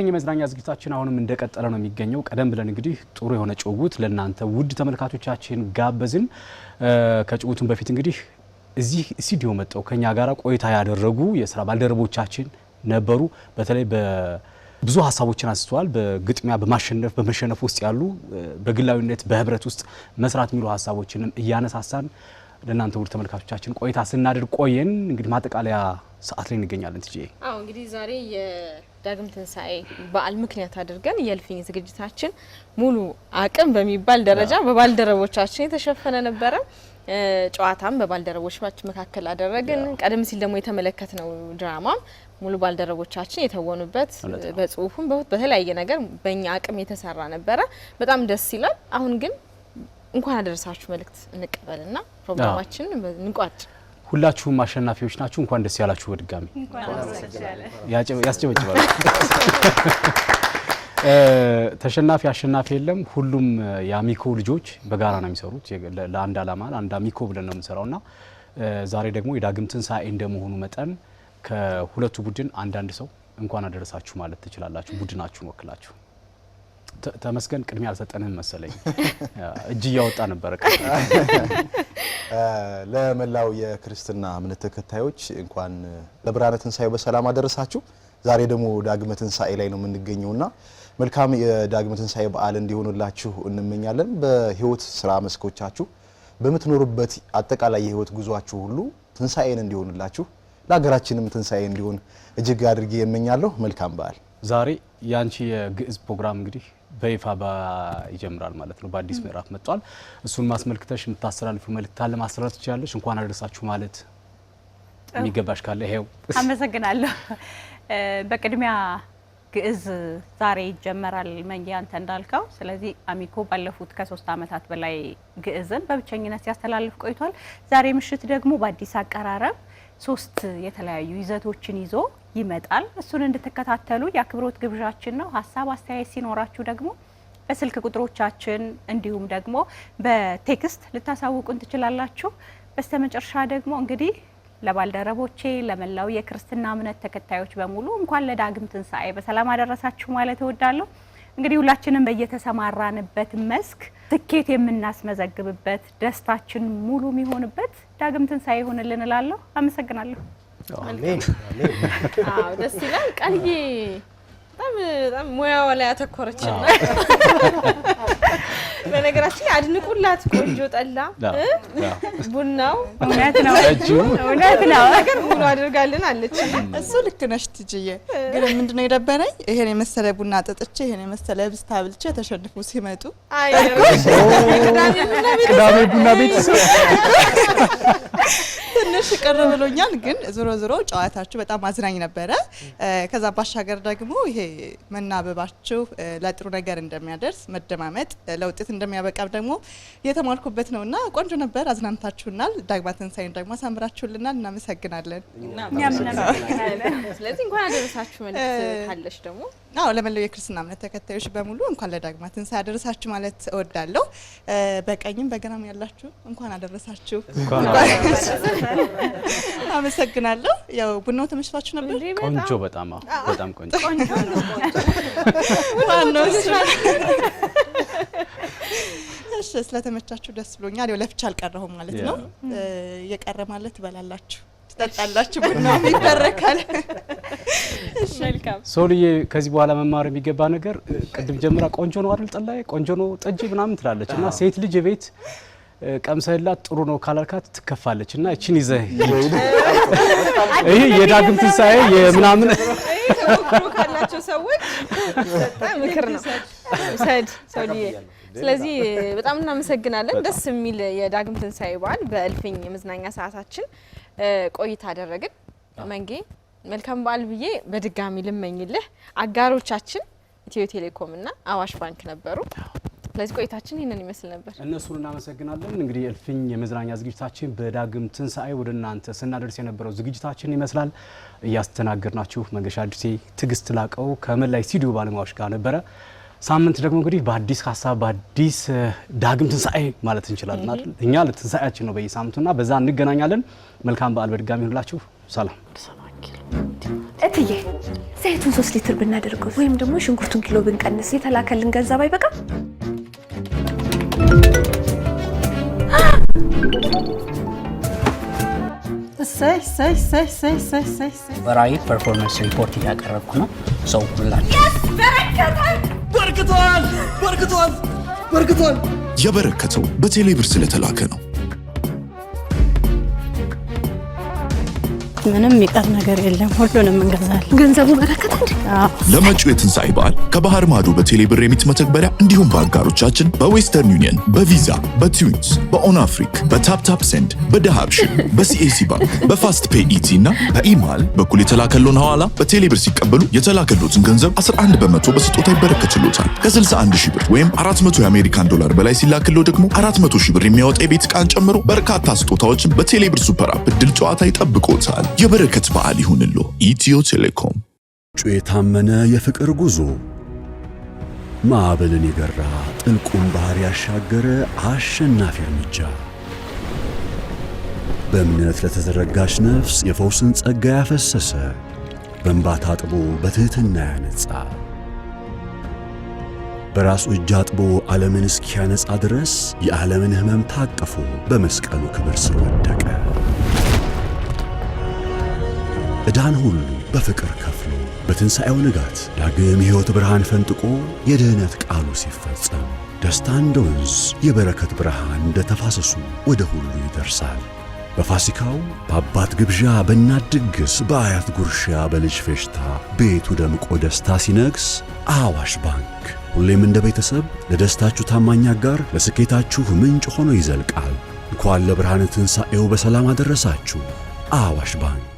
እልፍኝ የመዝናኛ ዝግጅታችን አሁንም እንደቀጠለ ነው የሚገኘው። ቀደም ብለን እንግዲህ ጥሩ የሆነ ጭውውት ለእናንተ ውድ ተመልካቾቻችን ጋበዝን። ከጭውውቱን በፊት እንግዲህ እዚህ ስቱዲዮ መጥተው ከኛ ጋር ቆይታ ያደረጉ የሥራ ባልደረቦቻችን ነበሩ። በተለይ ብዙ ሀሳቦችን አንስተዋል። በግጥሚያ በመሸነፍ ውስጥ ያሉ በግላዊነት በህብረት ውስጥ መስራት የሚሉ ሀሳቦችንም እያነሳሳን ለእናንተ ውድ ተመልካቾቻችን ቆይታ ስናደርግ ቆየን። እንግዲህ ማጠቃለያ ሰዓት ላይ እንገኛለን። ትጂ እንግዲህ ዛሬ የዳግም ትንሳኤ በዓል ምክንያት አድርገን የእልፍኝ ዝግጅታችን ሙሉ አቅም በሚባል ደረጃ በባልደረቦቻችን የተሸፈነ ነበረ። ጨዋታም በባልደረቦቻችን መካከል አደረግን። ቀደም ሲል ደግሞ የተመለከትነው ድራማ ሙሉ ባልደረቦቻችን የተወኑበት በጽሁፉም በተለያየ ነገር በእኛ አቅም የተሰራ ነበረ። በጣም ደስ ይላል። አሁን ግን እንኳን አደረሳችሁ መልእክት እንቀበልና ፕሮግራማችን እንቋጭ። ሁላችሁም አሸናፊዎች ናችሁ። እንኳን ደስ ያላችሁ በድጋሚ ያስጨበጭባሉ። ተሸናፊ አሸናፊ የለም። ሁሉም የአሚኮ ልጆች በጋራ ነው የሚሰሩት ለአንድ አላማ ለአንድ አሚኮ ብለን ነው የምንሰራውና ዛሬ ደግሞ የዳግም ትንሳኤ እንደመሆኑ መጠን ከሁለቱ ቡድን አንዳንድ ሰው እንኳን አደረሳችሁ ማለት ትችላላችሁ። ቡድናችሁን ወክላችሁ ተመስገን ቅድሚያ አልሰጠንም መሰለኝ እጅ ያወጣ ነበር። ለመላው የክርስትና እምነት ተከታዮች እንኳን ለብርሃነ ትንሳኤው በሰላም አደረሳችሁ። ዛሬ ደግሞ ዳግም ትንሳኤ ላይ ነው የምንገኘውና መልካም የዳግም ትንሳኤ በዓል እንዲሆንላችሁ እንመኛለን። በህይወት ስራ መስኮቻችሁ በመትኖሩበት አጠቃላይ የህይወት ጉዟችሁ ሁሉ ትንሳኤን እንዲሆንላችሁ ለሀገራችንም ትንሳኤ እንዲሆን እጅግ አድርጌ እመኛለሁ። መልካም በዓል። ዛሬ ያንቺ የግዕዝ ፕሮግራም እንግዲህ በይፋ ይጀምራል ማለት ነው። በአዲስ ምዕራፍ መጥቷል። እሱን ማስመልክተሽ የምታስተላልፉ መልእክት አለ ማስተላለፍ ትችላለሽ። እንኳን አደረሳችሁ ማለት የሚገባሽ ካለ ይሄው። አመሰግናለሁ። በቅድሚያ ግዕዝ ዛሬ ይጀምራል መንያ አንተ እንዳልከው። ስለዚህ አሚኮ ባለፉት ከ3 አመታት በላይ ግዕዝን በብቸኝነት ሲያስተላልፍ ቆይቷል። ዛሬ ምሽት ደግሞ በአዲስ አቀራረብ 3 የተለያዩ ይዘቶችን ይዞ ይመጣል። እሱን እንድትከታተሉ የአክብሮት ግብዣችን ነው። ሀሳብ አስተያየት ሲኖራችሁ ደግሞ በስልክ ቁጥሮቻችን እንዲሁም ደግሞ በቴክስት ልታሳውቁን ትችላላችሁ። በስተመጨረሻ ደግሞ እንግዲህ ለባልደረቦቼ ለመላው የክርስትና እምነት ተከታዮች በሙሉ እንኳን ለዳግም ትንሳኤ በሰላም አደረሳችሁ ማለት እወዳለሁ። እንግዲህ ሁላችንም በየተሰማራንበት መስክ ስኬት የምናስመዘግብበት ደስታችን ሙሉ የሚሆንበት ዳግም ትንሳኤ ይሆንልን እላለሁ። አመሰግናለሁ። አሜን አሜን። ደስ ይላል። ቃልዬ በጣም ሙያዋ ላይ አተኮረችና በነገራችን አድንቁላት። ቆንጆ ጠላ ቡናው እውነት ነው ነገር ሙሉ አድርጋልን አለች። እሱ ልክ ነሽ ትጅዬ። ግን ምንድነው የደበረኝ ይሄን የመሰለ ቡና ጠጥቼ ይሄን የመሰለ ብስታ ብልቼ ተሸንፉ ሲመጡ ቅዳሜ ቡና ቤት ትንሽ ቅር ብሎኛል። ግን ዞሮ ዞሮ ጨዋታችሁ በጣም አዝናኝ ነበረ። ከዛ ባሻገር ደግሞ ይሄ መናበባችሁ ለጥሩ ነገር እንደሚያደርስ መደማመጥ ለውጤት እንደሚያበቃ ደግሞ የተማርኩበት ነውና ቆንጆ ነበር። አዝናንታችሁናል። ዳግም ትንሳኤን ደግሞ አሳምራችሁልናል። እናመሰግናለን። ስለዚህ እንኳን አደረሳችሁ መልእክት ካለሽ ደግሞ ለመላው የክርስትና እምነት ተከታዮች በሙሉ እንኳን ለዳግም ትንሳኤ አደረሳችሁ ማለት እወዳለሁ። በቀኝም በግራም ያላችሁ እንኳን አደረሳችሁ። አመሰግናለሁ። ያው ቡናው ተመሽቷችሁ ነበር? ቆንጆ በጣም ቆንጆ እሺ፣ ስለተመቻችሁ ደስ ብሎኛል። ያው ለፍቻ አልቀረሁም ማለት ነው። የቀረ ማለት ትበላላችሁ ትጠጣላችሁ፣ ቡናው ይበረካል። እሺ መልካም። ሶልዬ ከዚህ በኋላ መማር የሚገባ ነገር ቅድም ጀምራ ቆንጆ ነው አይደል ጠላዬ ቆንጆ ነው ጠጅ ምናምን ትላለች እና ሴት ልጅ ቤት ቀምሰላት ጥሩ ነው ካላልካት ትከፋለች እና እቺን ይዘህ ይሄ የዳግም ትንሳኤ የምናምን ተሞክሮ ካላቸው ሰዎች በጣም ምክር ነው ሰድ ሶልዬ። ስለዚህ በጣም እናመሰግናለን። ደስ የሚል የዳግም ትንሳኤ በዓል በእልፍኝ የመዝናኛ ሰዓታችን ቆይታ አደረግን። መንጌ መልካም በዓል ብዬ በድጋሚ ልመኝልህ። አጋሮቻችን ኢትዮ ቴሌኮም እና አዋሽ ባንክ ነበሩ። ስለዚህ ቆይታችን ይሄንን ይመስል ነበር። እነሱን እናመሰግናለን። እንግዲህ እልፍኝ የመዝናኛ ዝግጅታችን በዳግም ትንሳኤ ወደ እናንተ ስናደርስ የነበረው ዝግጅታችን ይመስላል። እያስተናገድናችሁ መንገሻ አዲሴ፣ ትግስት ላቀው ከመላይ ስቱዲዮ ባለሙያዎች ጋር ነበረ። ሳምንት ደግሞ እንግዲህ በአዲስ ሀሳብ በአዲስ ዳግም ትንሳኤ ማለት እንችላለን አይደል? እኛ ለትንሳኤያችን ነው በየሳምንቱና በዛ እንገናኛለን። መልካም በዓል በድጋሚ ሁላችሁ ሰላም። እትዬ ዘይቱን 3 ሊትር ብናደርገው ወይም ደግሞ ሽንኩርቱን ኪሎ ብንቀንስ የተላከልን ገንዘብ አይበቃ? ወራዊ ፐርፎርማንስ ሪፖርት እያቀረብኩ ነው። ሰው ሁላችሁ በርክቷል። የበረከተው በቴሌብር ስለተላከ ነው። ምንም የሚቀር ነገር የለም፣ ሁሉንም እንገዛለን። ገንዘቡ በረከተ እንዴ? ለመጪው የትንሣኤ በዓል ከባህር ማዶ በቴሌብር ሬሚት መተግበሪያ እንዲሁም በአጋሮቻችን በዌስተርን ዩኒየን፣ በቪዛ፣ በትዊንስ፣ በኦን አፍሪክ፣ በታፕታፕ ሴንድ፣ በዳሃብሽን፣ በሲኤሲ ባንክ፣ በፋስት ፔይ ኢቲ እና በኢማል በኩል የተላከሎን ሐዋላ በቴሌብር ሲቀበሉ የተላከሎትን ገንዘብ 11 በመቶ በስጦታ ይበረከትሎታል። ከ61 ሺህ ብር ወይም 400 የአሜሪካን ዶላር በላይ ሲላክሎ ደግሞ 400 ሺህ ብር የሚያወጣ የቤት ዕቃን ጨምሮ በርካታ ስጦታዎችን በቴሌብር ሱፐር አፕ እድል ጨዋታ ይጠብቆታል። የበረከት በዓል ይሁንሎ። ኢትዮ ቴሌኮም። የታመነ የፍቅር ጉዞ ማዕበልን የገራ ጥልቁን ባህር ያሻገረ አሸናፊ እርምጃ በእምነት ለተዘረጋች ነፍስ የፈውስን ጸጋ ያፈሰሰ በእንባ ታጥቦ በትሕትና ያነጻ በራሱ እጅ አጥቦ ዓለምን እስኪያነጻ ድረስ የዓለምን ሕመም ታቅፎ በመስቀሉ ክብር ስር ወደቀ። ዕዳን ሁሉ በፍቅር ከፍሎ በትንሣኤው ንጋት ዳግም የሕይወት ብርሃን ፈንጥቆ የድኅነት ቃሉ ሲፈጸም ደስታ እንደ ወንዝ የበረከት ብርሃን እንደ ተፋሰሱ ወደ ሁሉ ይደርሳል። በፋሲካው በአባት ግብዣ በእናት ድግስ በአያት ጉርሻ በልጅ ፌሽታ ቤቱ ደምቆ ደስታ ሲነግስ አዋሽ ባንክ ሁሌም እንደ ቤተሰብ ለደስታችሁ ታማኝ አጋር፣ ለስኬታችሁ ምንጭ ሆኖ ይዘልቃል። እንኳን ለብርሃነ ትንሣኤው በሰላም አደረሳችሁ። አዋሽ ባንክ